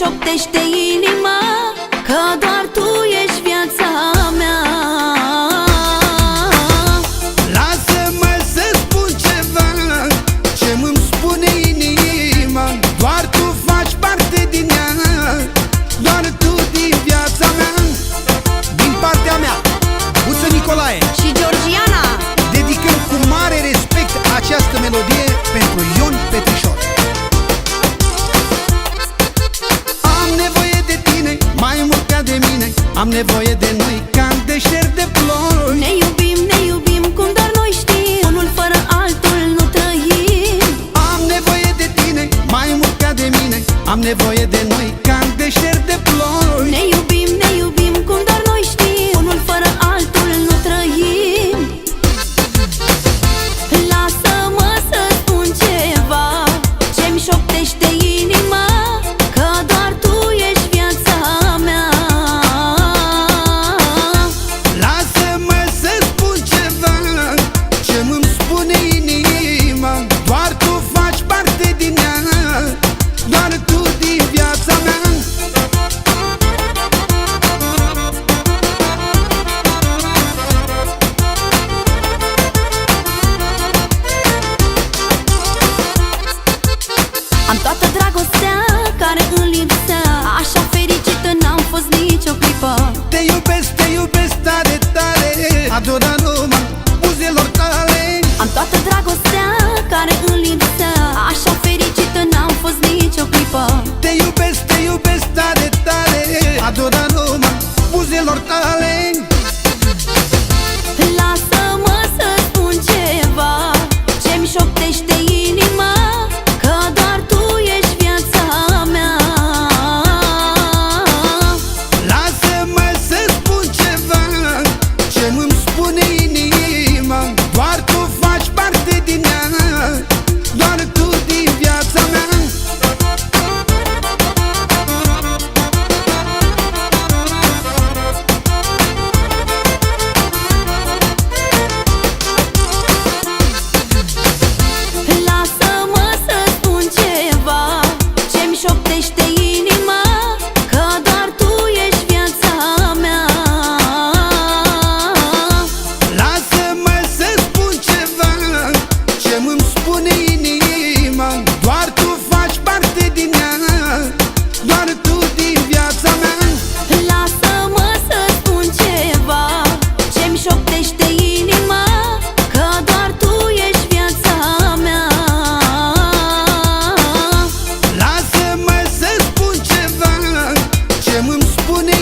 șoptește inima că doar tu ești viața mea. Lasă-mă să spun ceva ce-mi spune inima. Doar tu faci parte din ea, doar tu din viața mea. Din partea mea, Buță Nicolae Și Georgiana dedicăm cu mare respect această melodie pentru Ion Petrișor. Am nevoie de tine mai mult ca de mine, am nevoie de noi ca de șer de ploi. ne iubim cum doar noi știm, unul fără altul nu trăim. Am nevoie de tine mai mult ca de mine, am nevoie de noi ca de șer de ploi. Ne iubim cum doar noi știm, unul fără altul nu trăim. Lasă-mă să spun ceva ce-mi șoptește inima că doar tu ești viața mea. Lasă-mă să spun ceva ce-mi spune inima. Doar tu faci parte din ea, doar tu din viața mea. Am toată dragostea care îmi lipsea, așa fericită n-am fost nicio clipă. Te iubesc tare, tare, adora numai buzelor tale. Am toată dragostea care îmi lipsea, așa fericită n-am fost nicio clipă. Te iubesc tare, tare, adora numai buzelor tale. Lasă-mă să spun ceva ce-mi șoptește inima că doar tu ești viața mea. Lasă-mă să spun ceva ce-mi spune inima. Doar tu faci parte din ea, doar tu din viața mea. Lasă-mă să spun ceva ce-mi șoptește inima că doar tu ești viața mea. Lasă-mă să spun ceva ce-mi spune inima. Doar tu faci parte din ea, doar tu din viața mea. Lasă-mă să spun ceva ce-mi șoptește inima că doar tu ești viața mea. Lasă-mă să spun ceva ce-mi spune